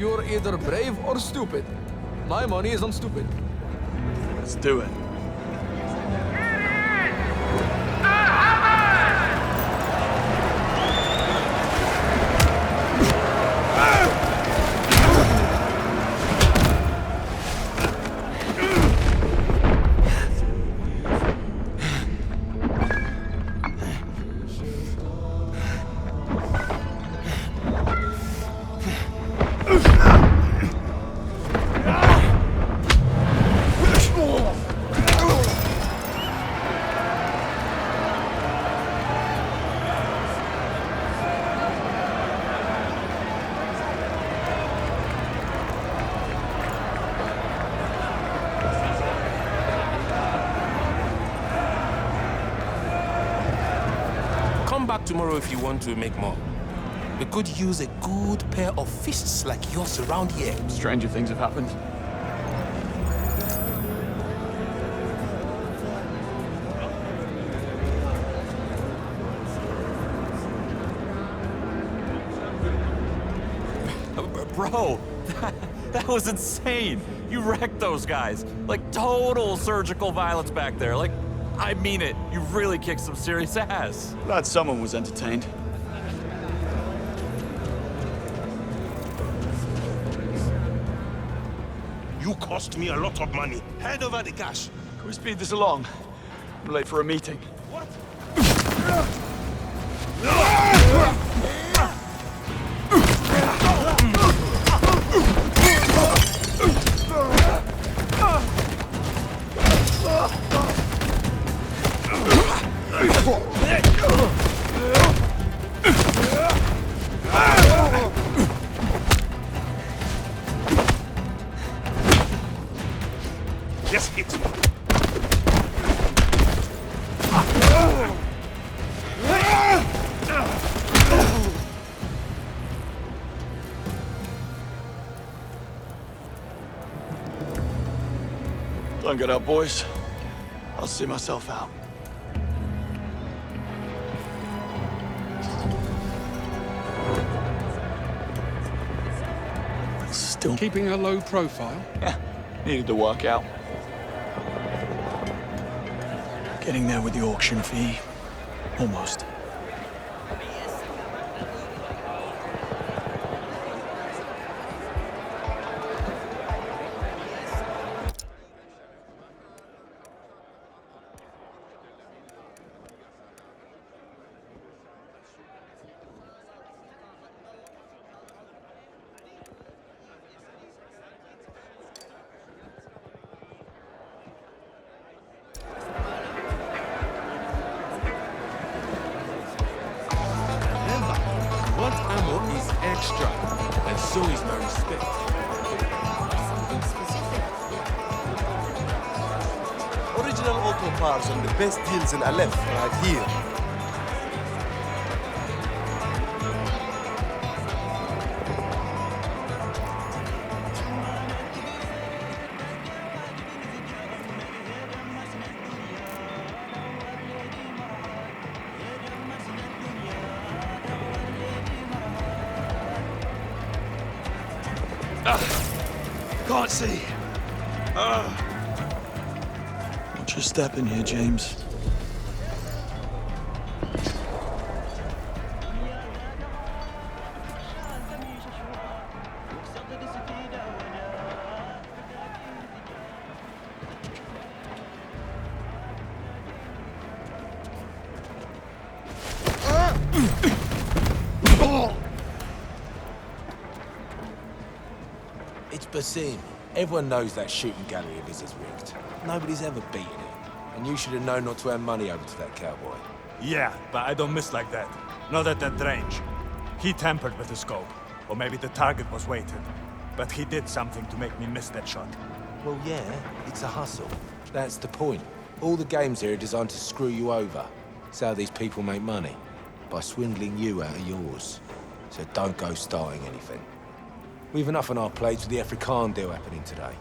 You're either brave or stupid. My money is on stupid. Let's do it. Come back tomorrow if you want to make more. We could use a good pair of fists like yours around here. Stranger things have happened. Bro, that was insane. You wrecked those guys. Like, total surgical violence back there. Like, I mean it. You really kicked some serious ass. Glad someone was entertained. You cost me a lot of money. Hand over the cash. Can we speed this along? I'm late for a meeting. What? Just hit. Don't get up, boys. I'll see myself out. Still Keeping a low profile? Yeah, needed to work out. Getting there with the auction fee. Almost. What ammo is extra, and so is my respect. Original auto parts and the best deals in Aleph right here. Can't see. Watch your step in here, James. It's Basim. Everyone knows that shooting gallery of his is rigged. Nobody's ever beaten it. And you should have known not to hand money over to that cowboy. Yeah, but I don't miss like that. Not at that range. He tampered with the scope. Or maybe the target was weighted. But he did something to make me miss that shot. Well, yeah, it's a hustle. That's the point. All the games here are designed to screw you over. It's how these people make money. By swindling you out of yours. So don't go starting anything. We've enough on our plates with the Afrikaan deal happening today.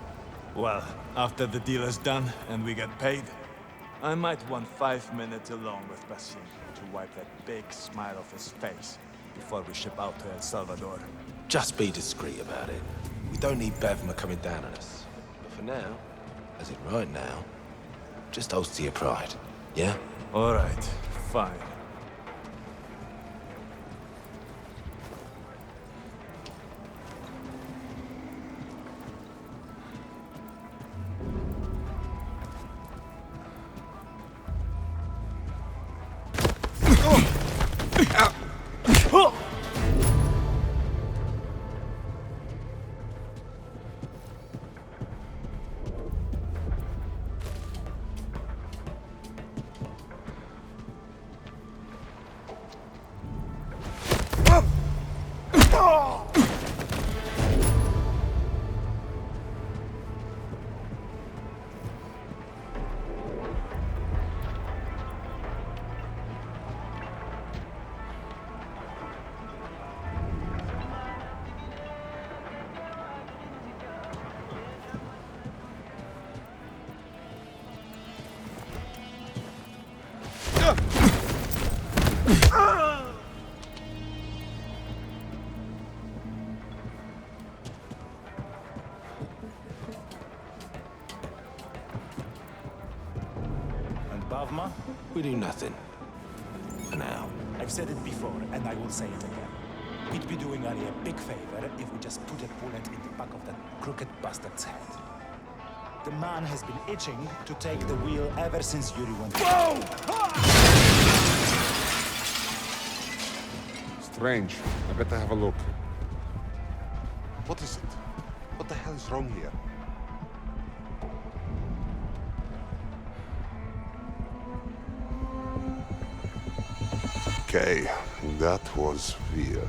Well, after the deal is done and we get paid, I might want 5 minutes alone with Basim to wipe that big smile off his face before we ship out to El Salvador. Just be discreet about it. We don't need Bavma coming down on us. But for now, as in right now, just hold to your pride, yeah? All right, fine. Bavma? We do nothing. For now. I've said it before, and I will say it again. We'd be doing Ali a big favor if we just put a bullet in the back of that crooked bastard's head. The man has been itching to take the wheel ever since Yuri went. Whoa! Strange. I better have a look. What is it? What the hell is wrong here? Okay, that was weird.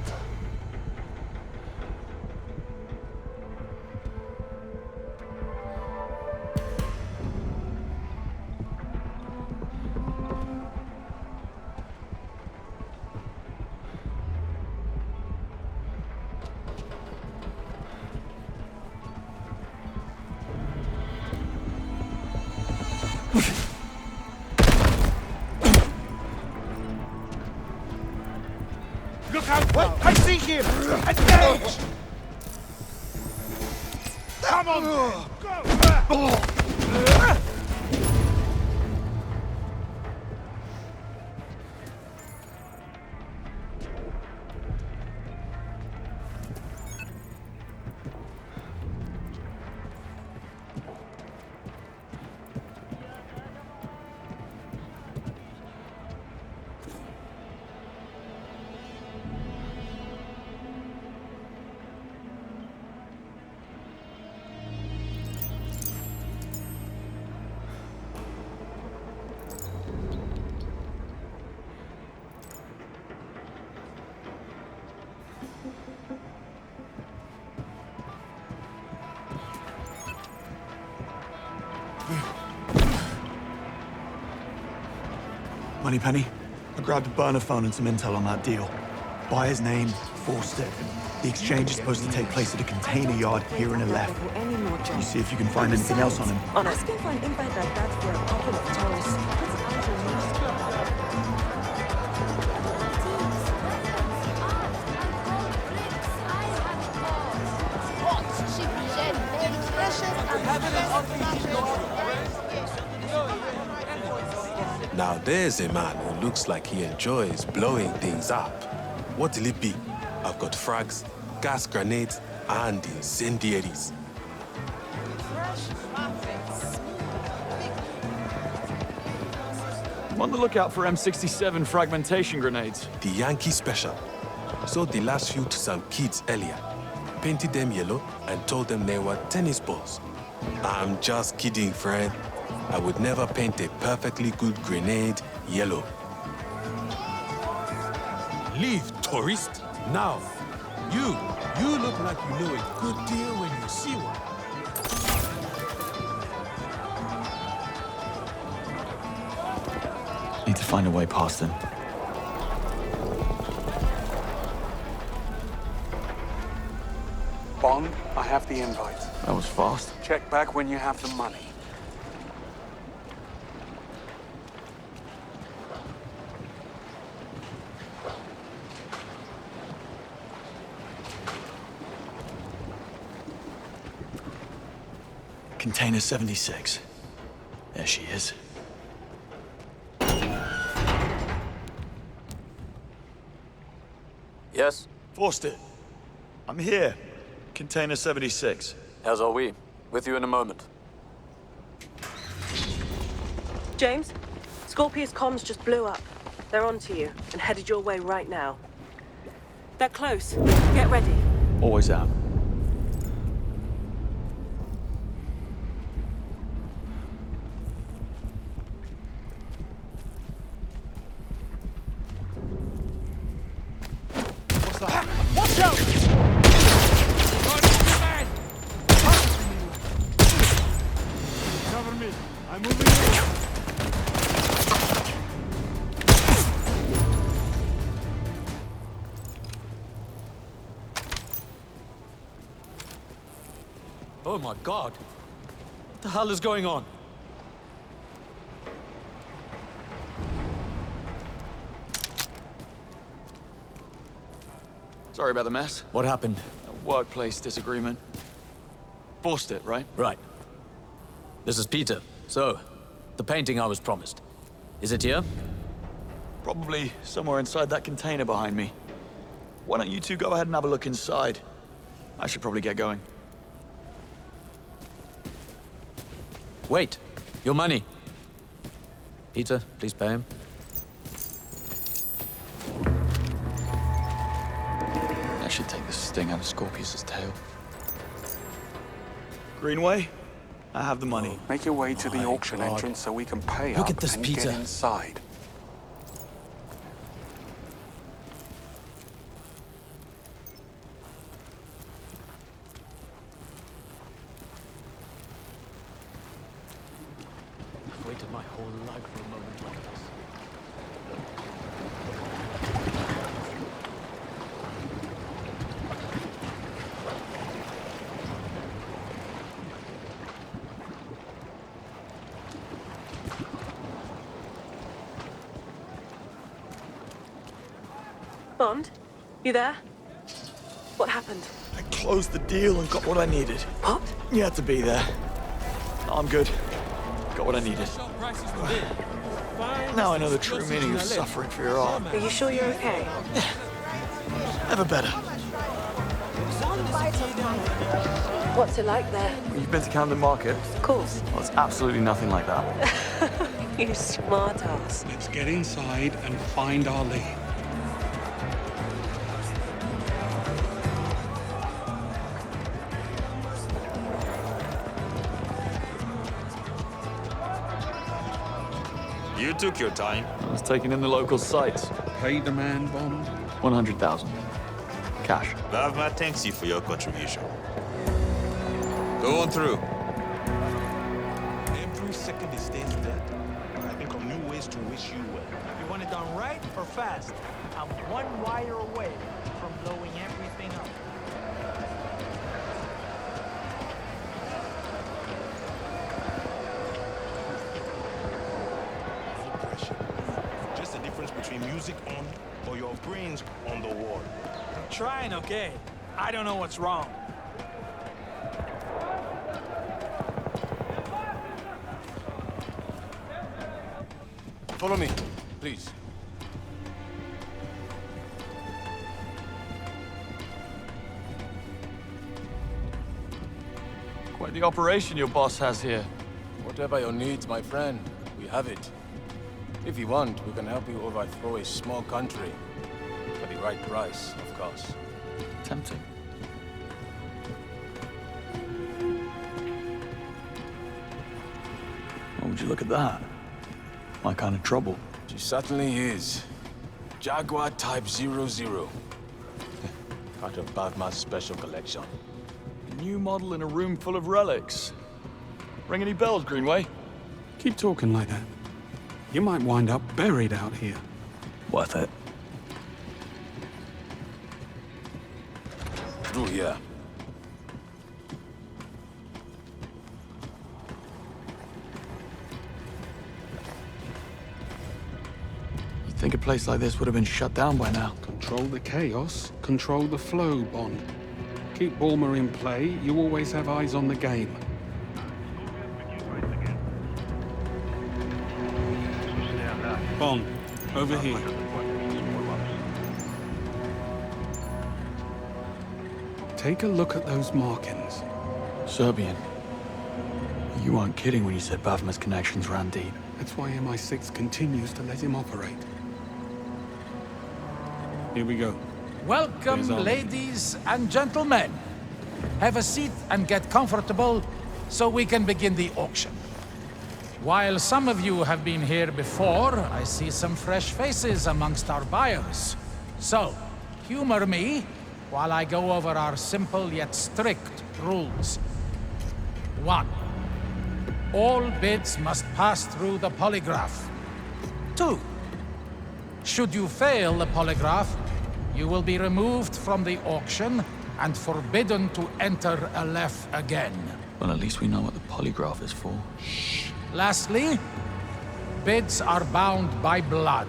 Look out! Wait, I see him! Engage! Come on! Go! Moneypenny, I grabbed a burner phone and some intel on that deal. Buyer's name, Forster. The exchange is supposed to take place at a container yard here in Aleph. Can you see if you can find anything else on him? Asking for an invite like that for a couple of tourists. Now there's a man who looks like he enjoys blowing things up. What'll it be? I've got frags, gas grenades, and incendiaries. I'm on the lookout for M67 fragmentation grenades. The Yankee special. Sold the last few to some kids earlier. Painted them yellow and told them they were tennis balls. I'm just kidding, friend. I would never paint a perfectly good grenade yellow. Leave, tourist. Now, you look like you know a good deal when you see one. Need to find a way past them. Bond, I have the invite. That was fast. Check back when you have the money. Container 76. There she is. Yes? Forster, I'm here. Container 76. As are we. With you in a moment. James, Scorpius comms just blew up. They're onto you and headed your way right now. They're close. Get ready. Always am. Watch out! Cover me. I'm moving in. Oh my god. What the hell is going on? Sorry about the mess. What happened? A workplace disagreement. Forced it, right? Right. This is Peter. So, the painting I was promised. Is it here? Probably somewhere inside that container behind me. Why don't you two go ahead and have a look inside? I should probably get going. Wait. Your money. Peter, please pay him. That should take the sting out of Scorpius's tail. Greenway, I have the money. Make your way to the auction entrance so we can pay Look up at this, and Peter. get inside. I've waited my whole life for a moment like this. Bond, you there? What happened? I closed the deal and got what I needed. What? You had to be there. I'm good. Got what I needed. Now I know the true meaning of suffering for your art. Are you sure you're okay? Never better. What's it like there? You've been to Camden Market? Of course. Well, it's absolutely nothing like that. You smart ass. Let's get inside and find our lane. You took your time. I was taking in the local sites. Pay the man, Bond. 100,000. Cash. Lavma thanks you for your contribution. Go on through. Every second he stays dead, I think of new ways to wish you well. You want it done right or fast? I'm one wire away from blowing everything up. No pressure. Just the difference between music on or your brains on the wall. I'm trying, okay? I don't know what's wrong. Follow me, please. Quite the operation your boss has here. Whatever your needs, my friend, we have it. If you want, we can help you overthrow a small country. For the right price, of course. Tempting. Oh, would you look at that? My kind of trouble. She certainly is. Jaguar Type 00. Part of Bavma's special collection. A new model in a room full of relics. Ring any bells, Greenway? Keep talking like that. You might wind up buried out here. Worth it. Through here. You'd think a place like this would have been shut down by now. Control the chaos, control the flow, Bond. Keep Bulmer in play, you always have eyes on the game. Bond, over here. Take a look at those markings. Serbian. You weren't kidding when you said Bavma's connections ran deep. That's why MI6 continues to let him operate. Here we go. Welcome, ladies and gentlemen. Have a seat and get comfortable so we can begin the auction. While some of you have been here before, I see some fresh faces amongst our buyers. So, humor me while I go over our simple yet strict rules. 1. All bids must pass through the polygraph. 2. Should you fail the polygraph, you will be removed from the auction and forbidden to enter Aleph again. Well, at least we know what the polygraph is for. Lastly, bids are bound by blood.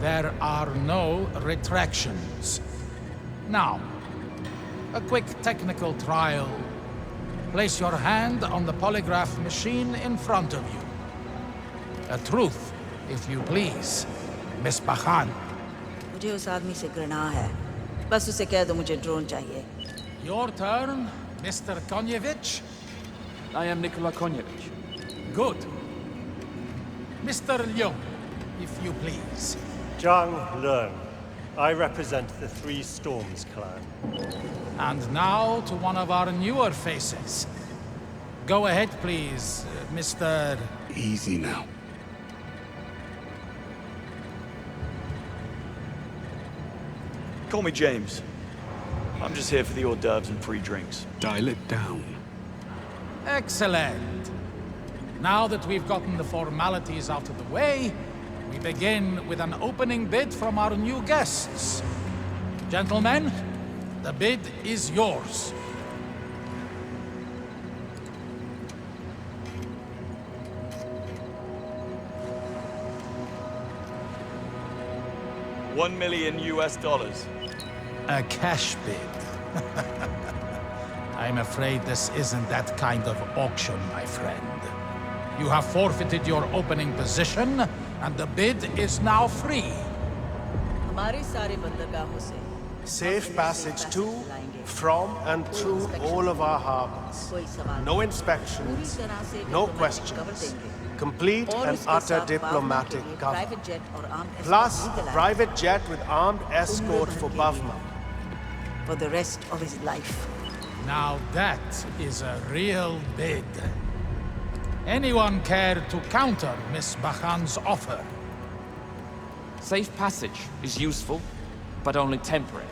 There are no retractions. Now, a quick technical trial. Place your hand on the polygraph machine in front of you. A truth, if you please, Miss Bakhan. मुझे उस आदमी से घृणा है। बस उसे कह दो मुझे ड्रोन चाहिए। Your turn, Mr. Konyevich. I am Nikola Konyevich. Good. Mr. Leung, if you please. Zhang Leung. I represent the Three Storms clan. And now to one of our newer faces. Go ahead, please, Mr. Easy now. Call me James. I'm just here for the hors d'oeuvres and free drinks. Dial it down. Excellent. Now that we've gotten the formalities out of the way, we begin with an opening bid from our new guests. Gentlemen, the bid is yours. $1 million US. A cash bid. I'm afraid this isn't that kind of auction, my friend. You have forfeited your opening position, and the bid is now free. हमारे सारे बंदरगाहों से Safe passage to, from, and through all of our harbors. No inspections, no questions. Complete and utter diplomatic cover. Plus, private jet with armed escort for Bavma. For the rest of his life. Now that is a real bid. Anyone care to counter Miss Bakhan's offer? Safe passage is useful, but only temporary.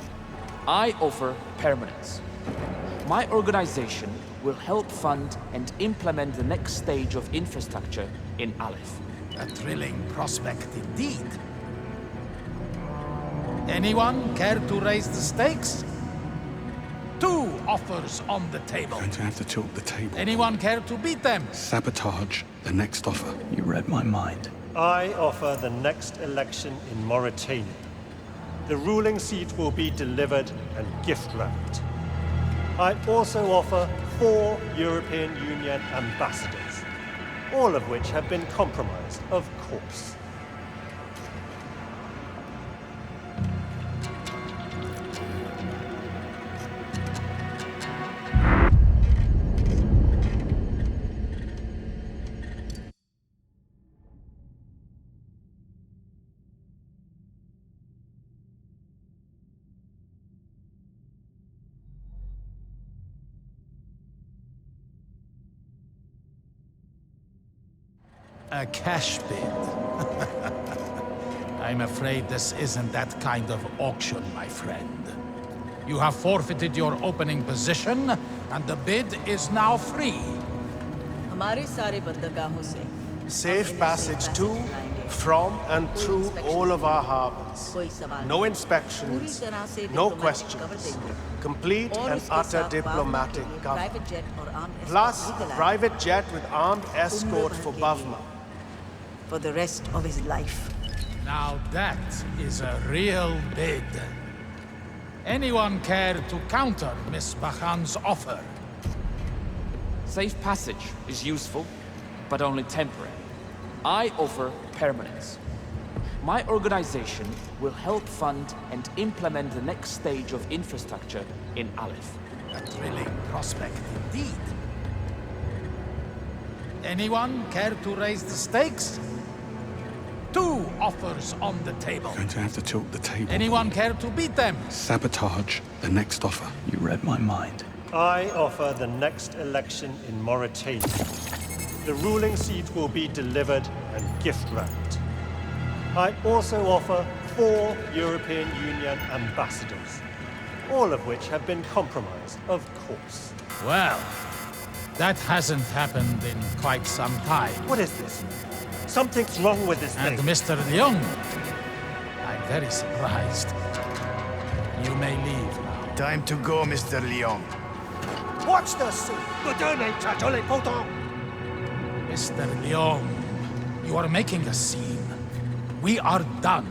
I offer permanence. My organization will help fund and implement the next stage of infrastructure in Aleph. A thrilling prospect indeed. Anyone care to raise the stakes? 2 offers on the table. Going to have to tilt the table. Anyone care to beat them? Sabotage the next offer. You read my mind. I offer the next election in Mauritania. The ruling seat will be delivered and gift-wrapped. I also offer 4 European Union ambassadors, all of which have been compromised, of course. A cash bid. I'm afraid this isn't that kind of auction, my friend. You have forfeited your opening position, and the bid is now free. हमारे सारे बंदरगाहों से Safe passage to, from, and through all of our harbors. No inspections, no questions. Complete and utter diplomatic cover. Plus, private jet with armed escort for Bavma. For the rest of his life. Now that is a real bid. Anyone care to counter Miss Bakhan's offer? Safe passage is useful, but only temporary. I offer permanence. My organization will help fund and implement the next stage of infrastructure in Aleph. A thrilling prospect indeed. Anyone care to raise the stakes? 2 offers on the table. Going to have to tilt the table. Anyone care to beat them? Sabotage the next offer. You read my mind. I offer the next election in Mauritania. The ruling seat will be delivered and gift wrapped. I also offer 4 European Union ambassadors, all of which have been compromised, of course. Well, that hasn't happened in quite some time. What is this? Something's wrong with this thing. And Mr. Leung, I'm very surprised. You may leave now. Time to go, Mr. Leung. Watch this! Mr. Leung, you are making a scene. We are done.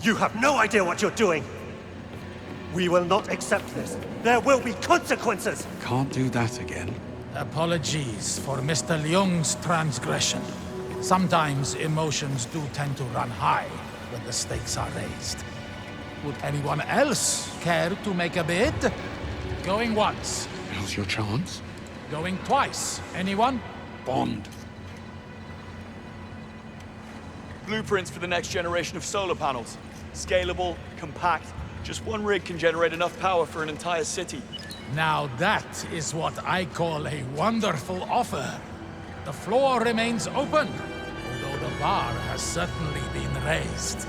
You have no idea what you're doing. We will not accept this. There will be consequences. Can't do that again. Apologies for Mr. Leung's transgression. Sometimes emotions do tend to run high when the stakes are raised. Would anyone else care to make a bid? Going once. Now's your chance. Going twice. Anyone? Bond. Blueprints for the next generation of solar panels. Scalable, compact. Just one rig can generate enough power for an entire city. Now that is what I call a wonderful offer. The floor remains open, although the bar has certainly been raised.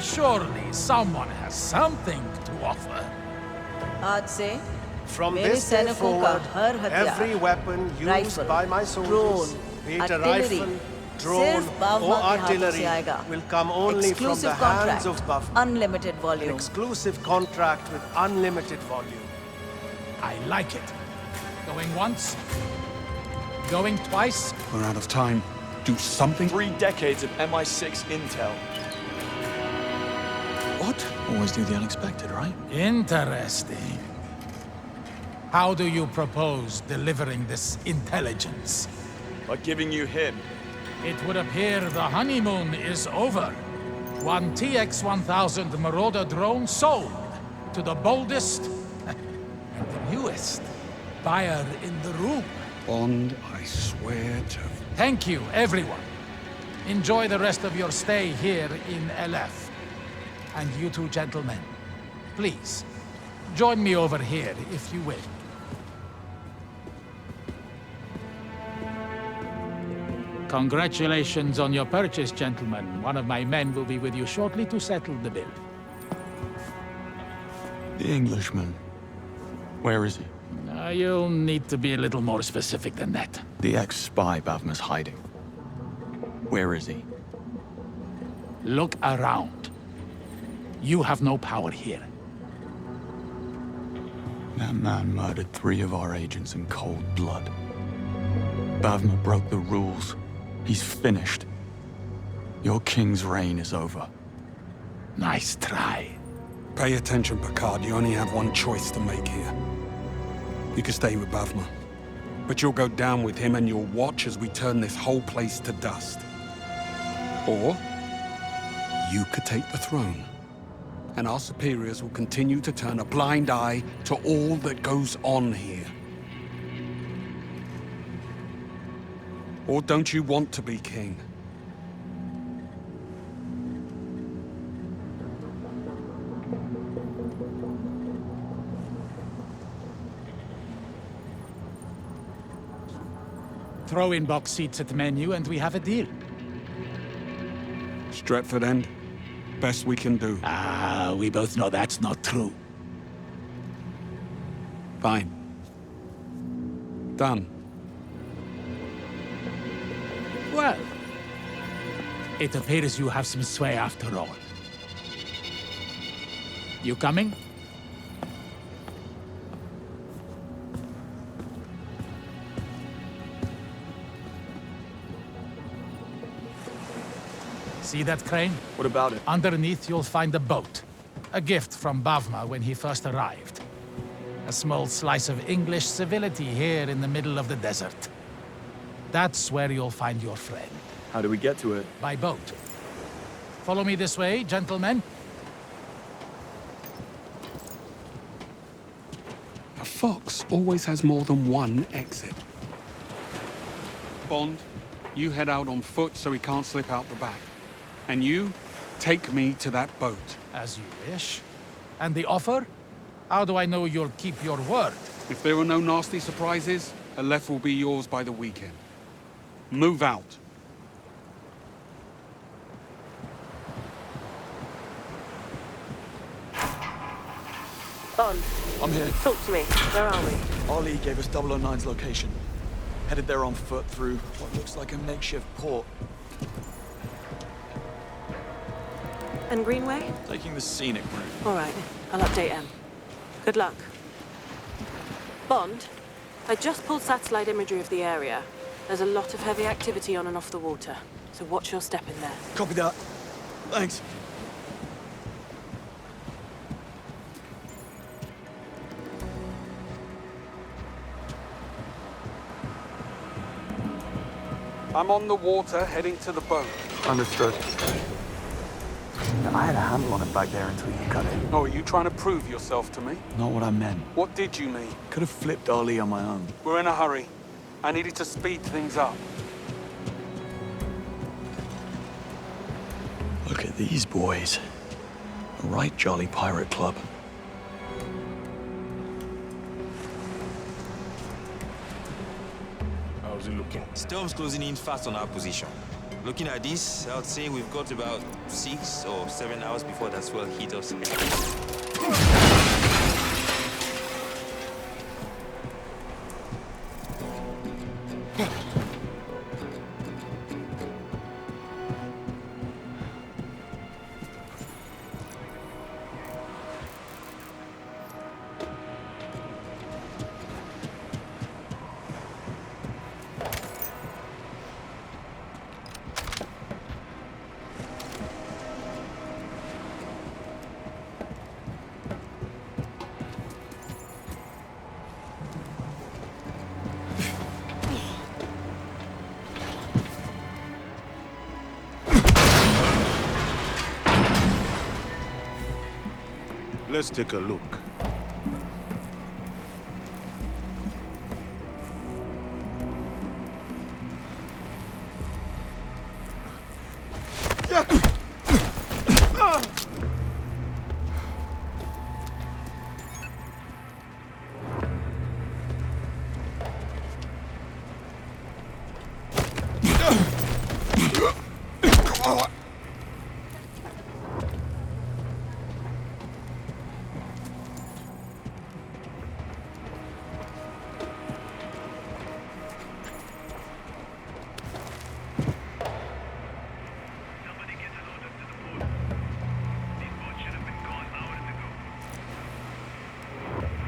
Surely someone has something to offer. आज से From मेरे this day सैनिकों का forward, हर हथियार, every weapon used rifle, by my soldiers, drone, be it a artillery, rifle, drone, सिर्फ बावमा or के हाथों से artillery, आएगा. will come only from the Exclusive hands contract, of Bafma. unlimited An volume. exclusive contract with unlimited volume. I like it. Going once? Going twice? We're out of time. Do something. 3 decades of MI6 intel. What? Always do the unexpected, right? Interesting. How do you propose delivering this intelligence? By giving you him. It would appear the honeymoon is over. One TX-1000 Marauder drone sold to the boldest and the newest buyer in the room. Bond, I swear to... Thank you, everyone. Enjoy the rest of your stay here in LF. And you two gentlemen, please, join me over here if you will. Congratulations on your purchase, gentlemen. One of my men will be with you shortly to settle the bill. The Englishman. Where is he? You'll need to be a little more specific than that. The ex-spy Bavma's hiding. Where is he? Look around. You have no power here. That man murdered 3 of our agents in cold blood. Bavma broke the rules. He's finished. Your king's reign is over. Nice try. Pay attention, Picard. You only have one choice to make here. You can stay with Bavma, but you'll go down with him and you'll watch as we turn this whole place to dust. Or you could take the throne, and our superiors will continue to turn a blind eye to all that goes on here. Or don't you want to be king? Throw-in box seats at the menu and we have a deal. Stretford End? Best we can do. We both know that's not true. Fine. Done. Well, it appears you have some sway after all. You coming? See that crane? What about it? Underneath you'll find a boat. A gift from Bavma when he first arrived. A small slice of English civility here in the middle of the desert. That's where you'll find your friend. How do we get to it? By boat. Follow me this way, gentlemen. A fox always has more than one exit. Bond, you head out on foot so he can't slip out the back. And you, take me to that boat. As you wish. And the offer? How do I know you'll keep your word? If there are no nasty surprises, Aleph will be yours by the weekend. Move out. Bond. I'm here. Talk to me. Where are we? Ali gave us 009's location. Headed there on foot through what looks like a makeshift port. And Greenway? Taking the scenic route. All right. I'll update M. Good luck. Bond, I just pulled satellite imagery of the area. There's a lot of heavy activity on and off the water, so watch your step in there. Copy that. Thanks. I'm on the water, heading to the boat. Understood. I had a handle on it back there until you cut it. Oh, are you trying to prove yourself to me? Not what I meant. What did you mean? Could have flipped Ali on my own. We're in a hurry. I needed to speed things up. Look at these boys. A right jolly pirate club. How's it looking? Storm's closing in fast on our position. Looking at this, I would say we've got about 6 or 7 hours before that swell hit us. Let's take a look.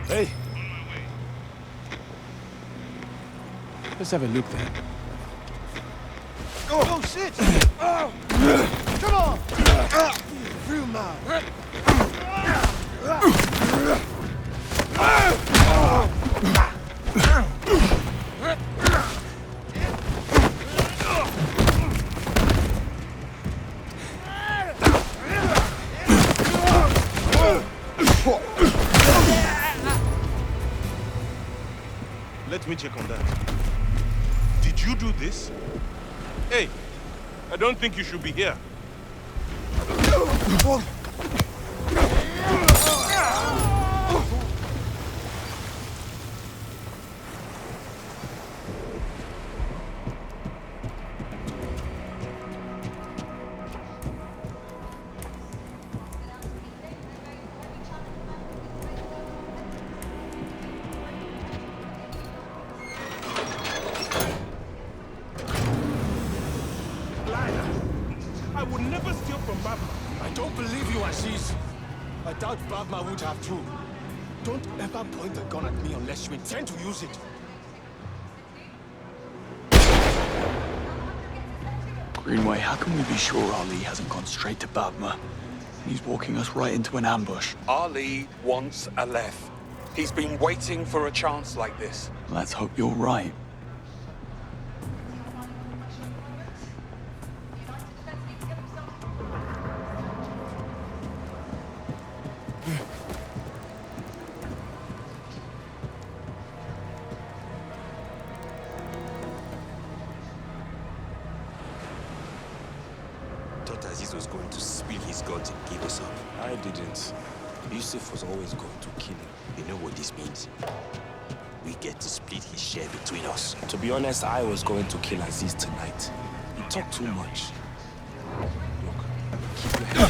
Hey. Let's have a look then. Oh, shit! Oh. Come on! Through now. Let me check on that. Did you do this? Hey, I don't think you should be here. I would never steal from Batman. I don't believe you, Aziz. I doubt Bagma would have too. Don't ever point a gun at me unless you intend to use it. Greenway, how can we be sure Ali hasn't gone straight to Badma? He's walking us right into an ambush. Ali wants Aleph. He's been waiting for a chance like this. Let's hope you're right. thought Aziz was going to spill his guts and give us up. I didn't. Yusuf was always going to kill him. You know what this means? We get to split his share between us. To be honest, I was going to kill Aziz tonight. He talked too much. Look, keep your head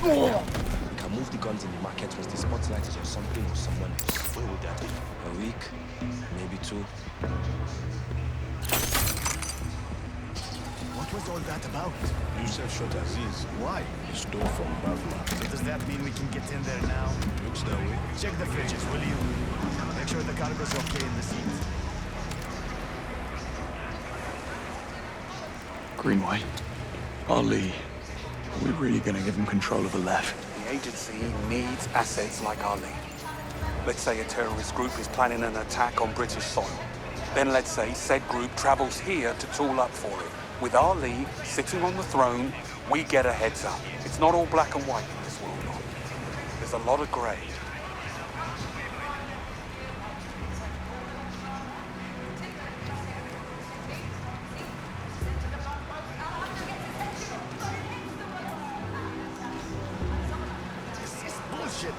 down. We can move the guns in the market once the spotlight is on something or someone else. When would that be? A week, maybe 2. What was all that about? Yusuf shot Aziz. Why? He stole from Bavla. So does that mean we can get in there now? Looks that way. Check the fridges, will you? Make sure the cargo's okay in the seat. Greenway. Ali. Are we really gonna give him control of the left? The agency needs assets like Ali. Let's say a terrorist group is planning an attack on British soil. Then let's say said group travels here to tool up for it. With Ali sitting on the throne, we get a heads up. It's not all black and white in this world. There's a lot of grey. This is bullshit.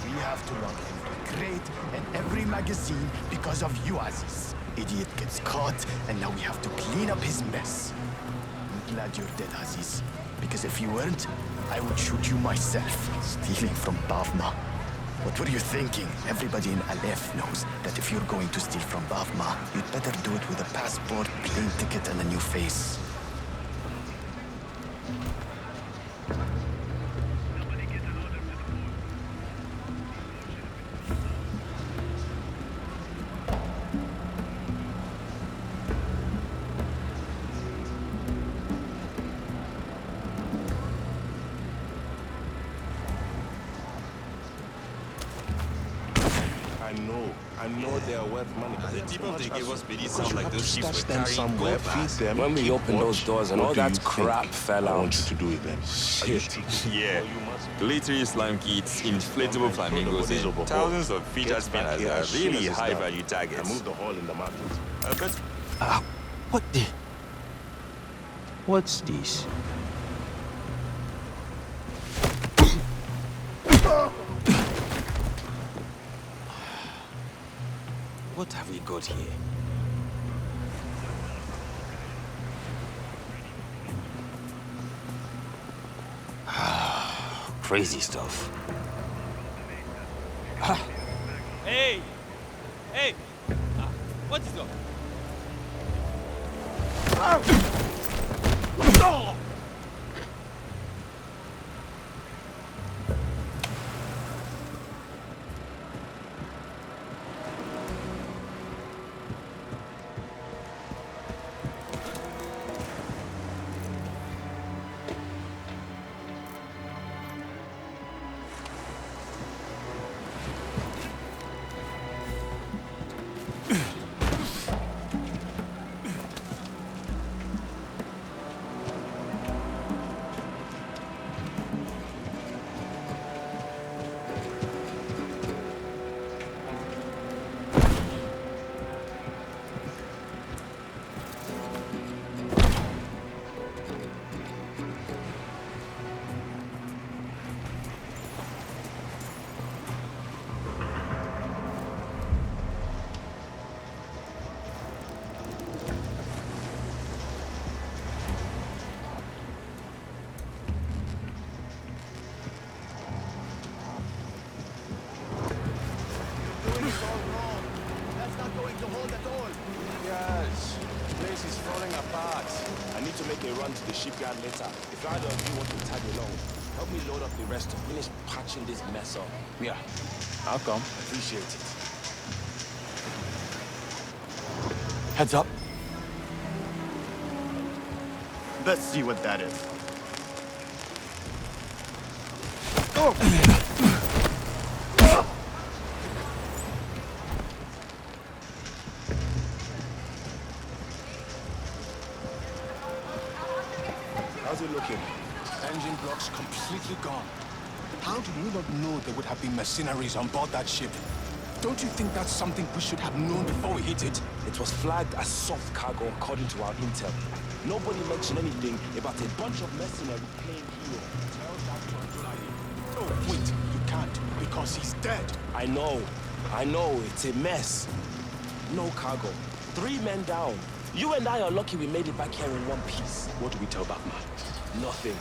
We have to log every crate and every magazine because of you, Aziz. Idiot gets caught, and now we have to clean up his mess. I'm glad you're dead, Aziz. Because if you weren't, I would shoot you myself. Stealing from Bavma. What were you thinking? Everybody in Aleph knows that if you're going to steal from Bavma, you'd better do it with a passport, plane ticket, and a new face. I know they are worth money. The people they gave us made it sound like those ships were them carrying somewhere, gold feed bars. them. When we opened those doors and all that crap fell I out. want you to do it then. Shit. Yeah. Glittery slime kits, inflatable flamingos, and thousands of fidget spinners are really high-value targets. I moved the hole in the market. What the... What's this? What have we got here? Crazy stuff. Hey! Hey! What is up? A run to the shipyard later. If either of you want to tag along, help me load up the rest to finish patching this mess up. Yeah, I'll come. Appreciate it. Heads up. Let's see what that is. How's it looking? Engine blocks completely gone. How did we not know there would have been mercenaries on board that ship? Don't you think that's something we should have known before we hit it? It was flagged as soft cargo according to our intel. Nobody mentioned anything about a bunch of mercenaries playing hero. Tell that to Abdullahi. Oh, wait, you can't, because he's dead. I know, it's a mess. No cargo. 3 men down. You and I are lucky we made it back here in one piece. What do we tell Batman? Nothing.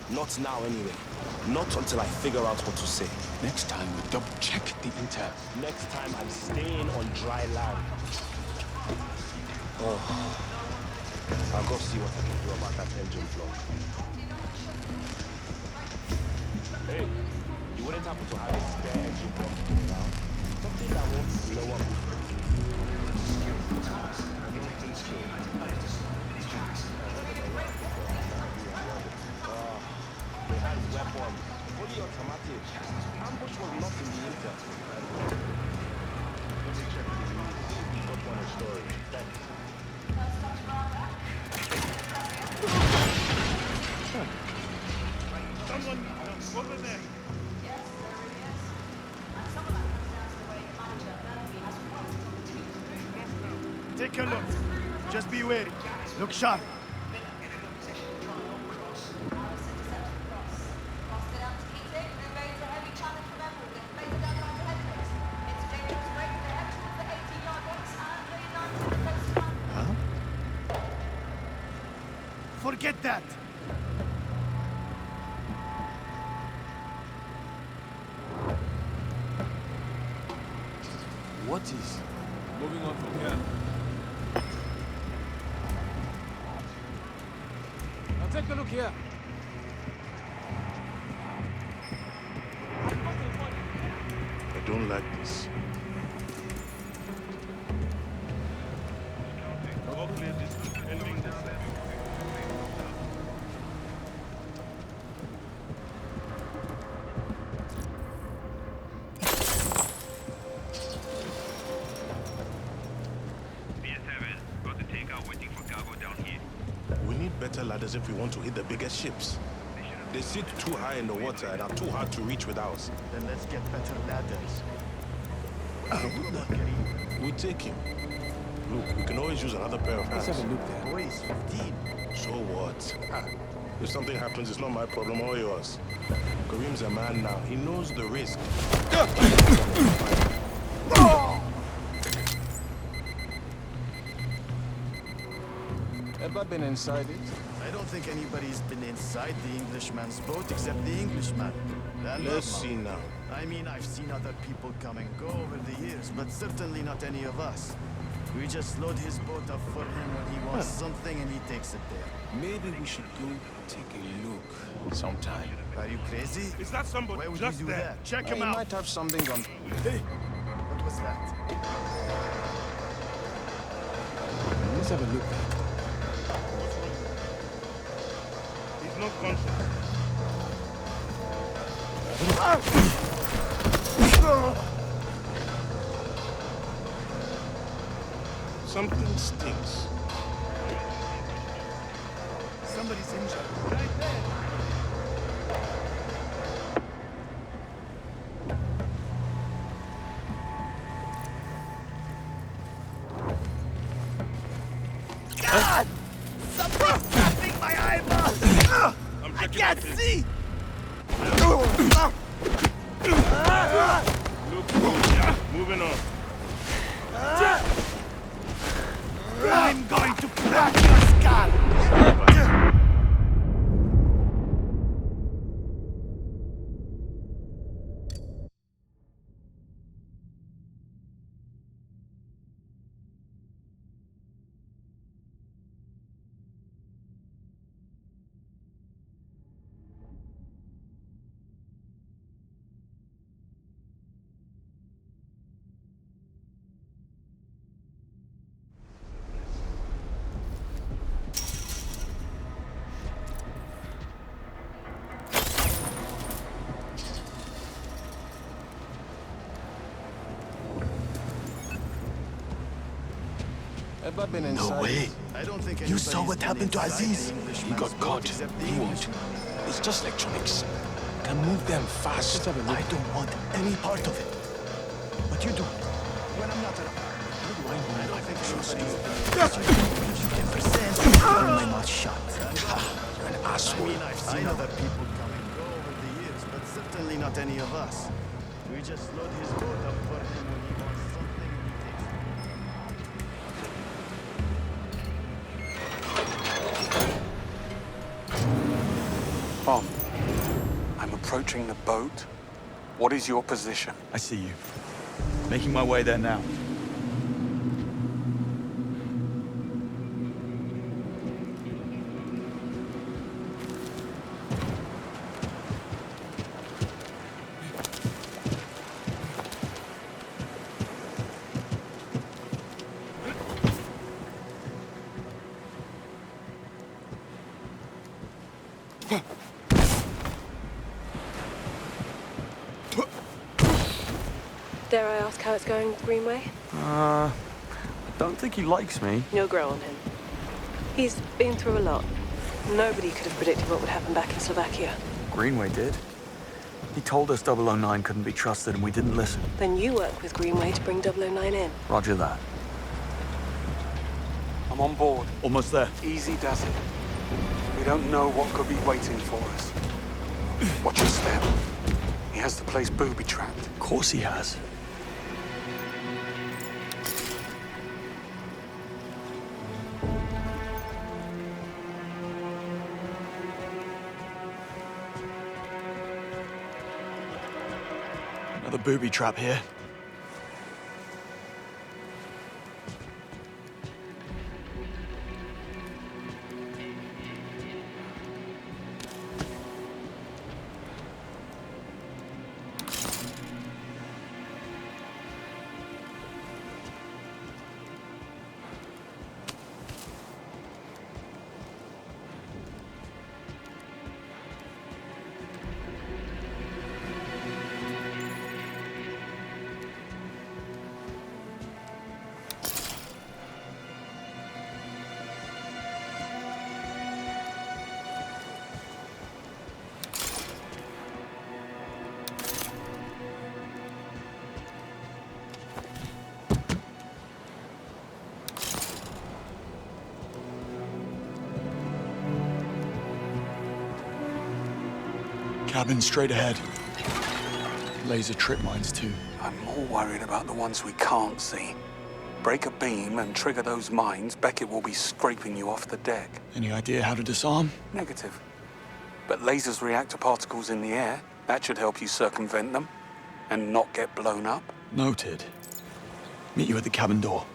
Not now, anyway. Not until I figure out what to say. Next time, we double-check the intel. Next time, I'm staying on dry land. Oh. I'll go see what I can do about that engine flaw. Hey, you wouldn't happen to have a spare engine block around? Something that won't slow up. They had weapons, fully automatic. Ambush was not in the intel. Let me check the news. Got one in storage. Thanks. Someone over there. Take a look. Just be wary. Look sharp. Forget that! What is? Moving on from here. Now take a look here. I don't like this. All clear distance ending the set. We need better ladders if we want to hit the biggest ships. They sit too high in the water and are too hard to reach with ours. Then let's get better ladders. We'll take him. Look, we can always use another pair of hands. Let's have a look there. Boys, 15. So what? If something happens, it's not my problem or yours. Kareem's a man now. He knows the risk. Ever been inside it? I don't think anybody's been inside the Englishman's boat except the Englishman. Let's see now. I mean, I've seen other people come and go over the years, but certainly not any of us. We just load his boat up for him when he wants something and he takes it there. Maybe we should go take a look sometime. Are you crazy? Is that somebody? Why would just we do there? that? Check He him out. might have something on. Hey, what was that? Let's have a look. He's not conscious. Something stinks. Somebody's injured. Right there. God! Something's tapping my eyeball! I can't see! Moving on. I'm going to crack your skull! Ever been inside? No way. I don't think you saw what happened to Aziz. He got caught. He won't. It's just electronics. Can move them fast. I don't want any part of it. But you do. When I'm not around. What do I know? I don't think so, Steve. If you can present, hold my mouth shut. You're an asshole. I mean, I've seen other people come and go over the years, but certainly not any of us. We just load his boat up for him when he wants something and he takes it. Tom, I'm approaching the boat. What is your position? I see you. Making my way there now. Dare I ask how it's going with Greenway? I don't think he likes me. No grow on him. He's been through a lot. Nobody could have predicted what would happen back in Slovakia. Greenway did. He told us 009 couldn't be trusted and we didn't listen. Then you work with Greenway to bring 009 in. Roger that. I'm on board. Almost there. Easy does it. We don't know what could be waiting for us. Watch your step. He has the place booby-trapped. Of course he has. Another booby trap here. Cabin straight ahead. Laser trip mines too. I'm more worried about the ones we can't see. Break a beam and trigger those mines, Beckett will be scraping you off the deck. Any idea how to disarm? Negative. But lasers react to particles in the air. That should help you circumvent them and not get blown up. Noted. Meet you at the cabin door.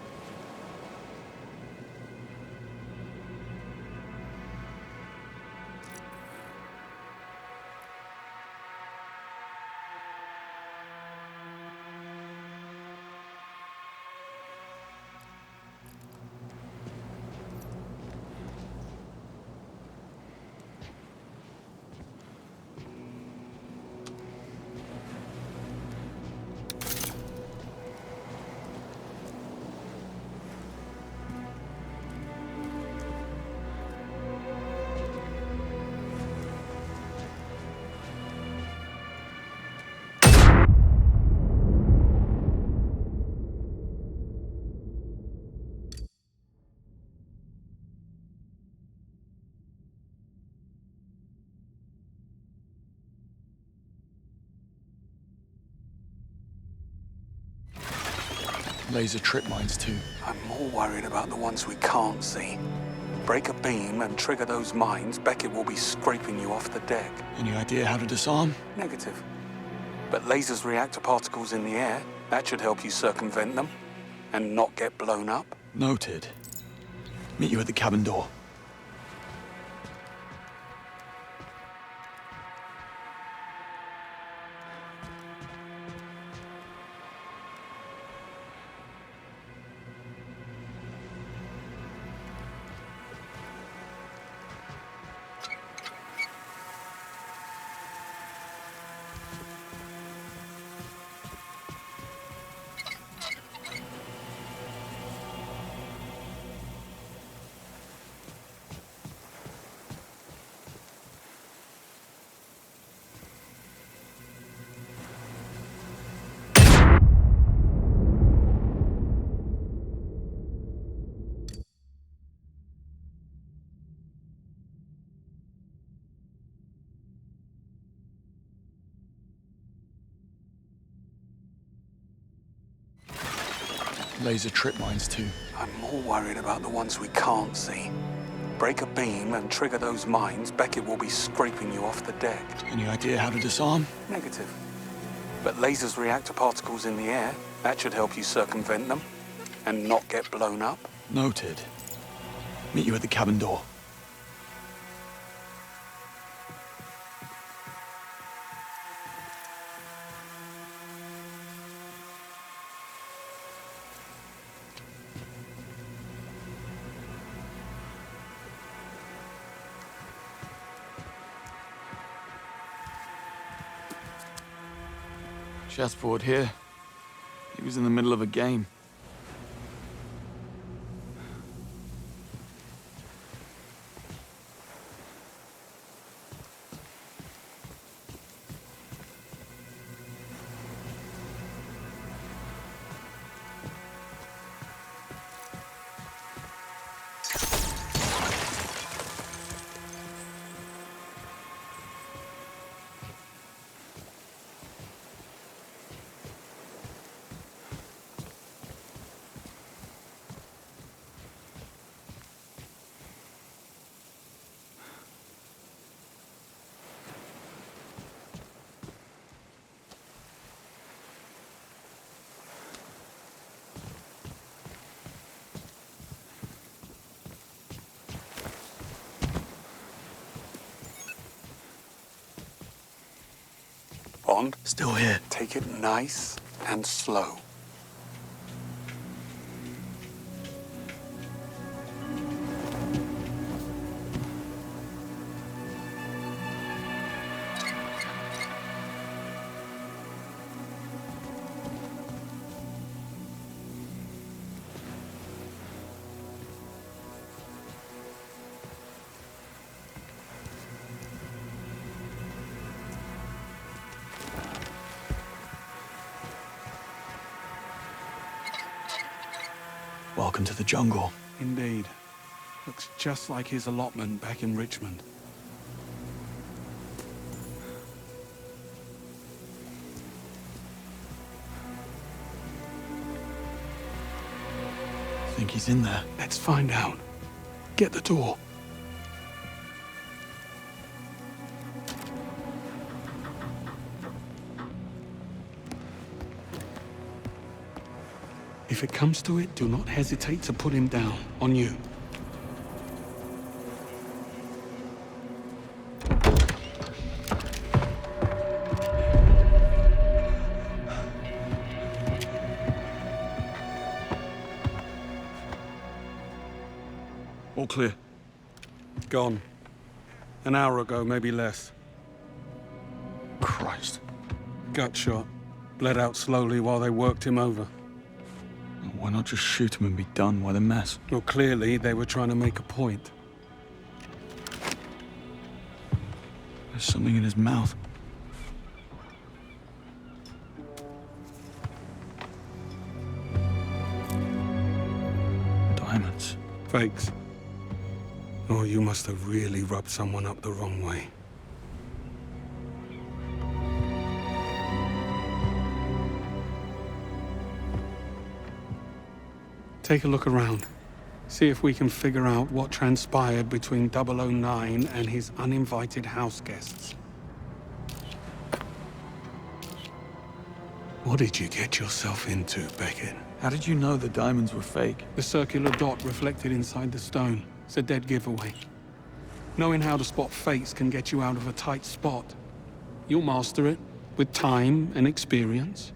Laser trip mines too. I'm more worried about the ones we can't see. Break a beam and trigger those mines, Beckett will be scraping you off the deck. Any idea how to disarm? Negative. But lasers react to particles in the air. That should help you circumvent them and not get blown up. Noted. Meet you at the cabin door. laser trip mines too. I'm more worried about the ones we can't see. Break a beam and trigger those mines, Beckett will be scraping you off the deck. Any idea how to disarm? Negative. But lasers react to particles in the air. That should help you circumvent them and not get blown up. Noted. Meet you at the cabin door. Chessboard here. He was in the middle of a game. Bond? Still here. Take it nice and slow. Welcome to the jungle. Indeed. Looks just like his allotment back in Richmond. Think he's in there? Let's find out. Get the door. If it comes to it, do not hesitate to put him down. On you. All clear. Gone. An hour ago, maybe less. Christ. Gut shot. Bled out slowly while they worked him over. Why not just shoot him and be done? Why the mess? Well, clearly they were trying to make a point. There's something in his mouth. Diamonds. Fakes. Oh, you must have really rubbed someone up the wrong way. Take a look around. See if we can figure out what transpired between 009 and his uninvited house guests. What did you get yourself into, Beckett? How did you know the diamonds were fake? The circular dot reflected inside the stone. It's a dead giveaway. Knowing how to spot fakes can get you out of a tight spot. You'll master it with time and experience.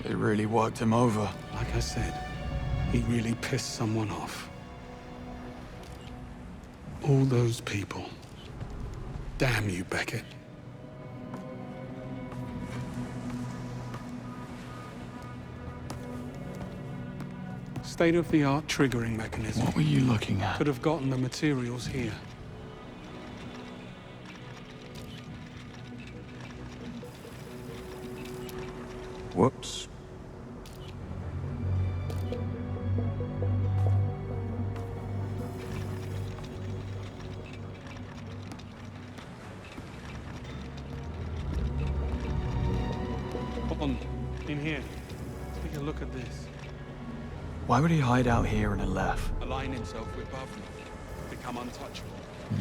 They really worked him over. Like I said, he really pissed someone off. All those people. Damn you, Beckett. State-of-the-art triggering mechanism. What were you looking at? Could have gotten the materials here. Whoops. On, in here. Take a look at this. Why would he hide out here in a left? Align himself with Bavna. Become untouchable.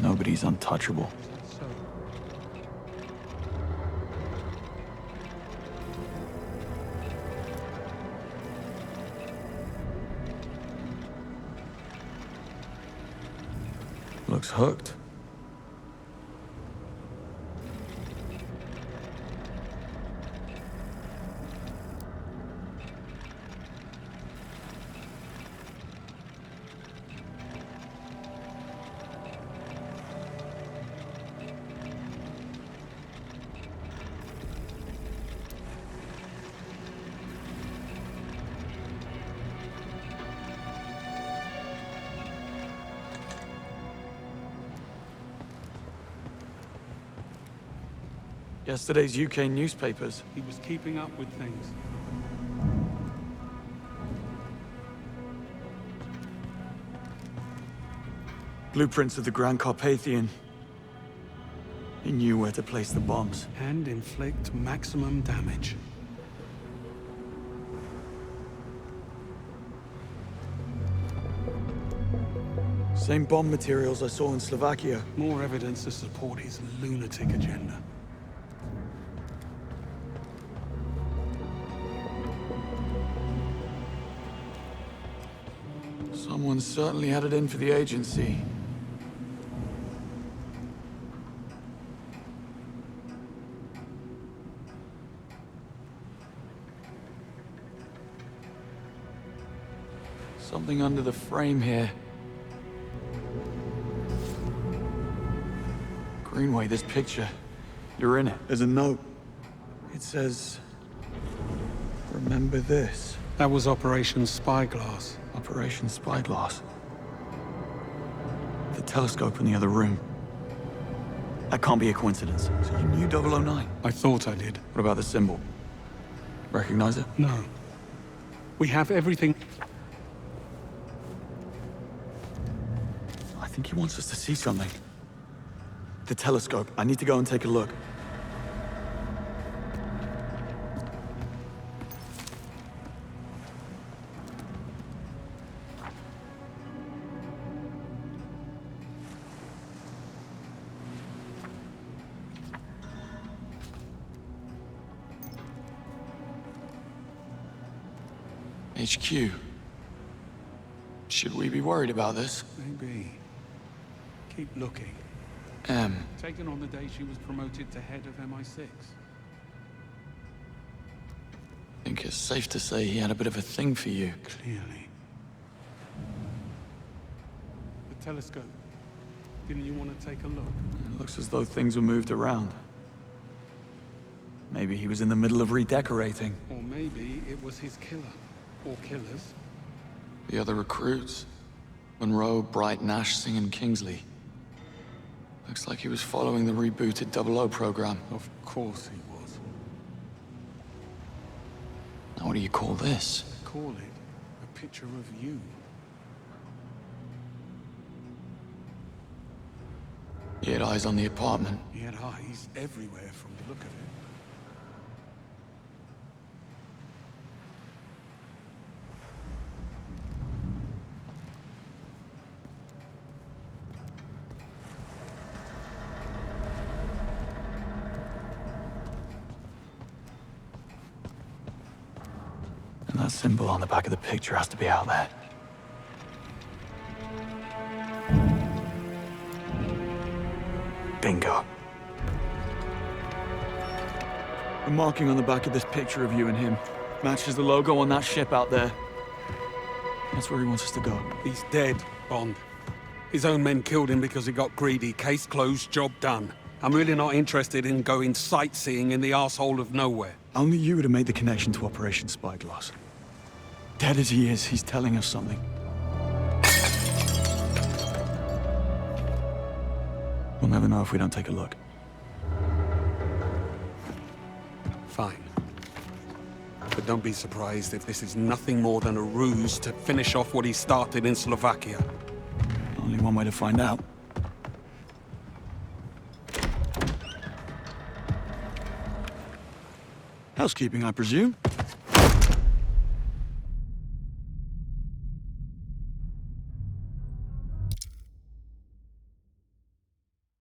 Nobody's untouchable. So, Looks hooked. Yesterday's UK newspapers. he was keeping up with things. Blueprints of the Grand Carpathian. He knew where to place the bombs. And inflict maximum damage. Same bomb materials I saw in Slovakia. More evidence to support his lunatic agenda. Someone certainly had it in for the agency. Something under the frame here. Greenway, this picture. You're in it. There's a note. It says, remember this. That was Operation Spyglass. Operation Spyglass. The telescope in the other room. That can't be a coincidence. So you knew 009? I thought I did. What about the symbol? Recognize it? No. We have everything. I think he wants us to see something. The telescope. I need to go and take a look. HQ. Should we be worried about this? Maybe. Keep looking. Taken on the day she was promoted to head of MI6. I think it's safe to say he had a bit of a thing for you. Clearly. The telescope. Didn't you want to take a look? It looks as though things were moved around. Maybe he was in the middle of redecorating. Or maybe it was his killer. Or killers. The other recruits. Monroe, Bright, Nash, Singh, and Kingsley. Looks like he was following the rebooted 00 program. Of course he was. Now what do you call this? Call it a picture of you. He had eyes on the apartment. He had eyes everywhere from the look of it. And that symbol on the back of the picture has to be out there. Bingo. The marking on the back of this picture of you and him matches the logo on that ship out there. That's where he wants us to go. He's dead, Bond. His own men killed him because he got greedy. Case closed, job done. I'm really not interested in going sightseeing in the arsehole of nowhere. Only you would have made the connection to Operation Spyglass. Dead as he is, he's telling us something. We'll never know if we don't take a look. Fine. But don't be surprised if this is nothing more than a ruse to finish off what he started in Slovakia. Only one way to find out. Housekeeping, I presume?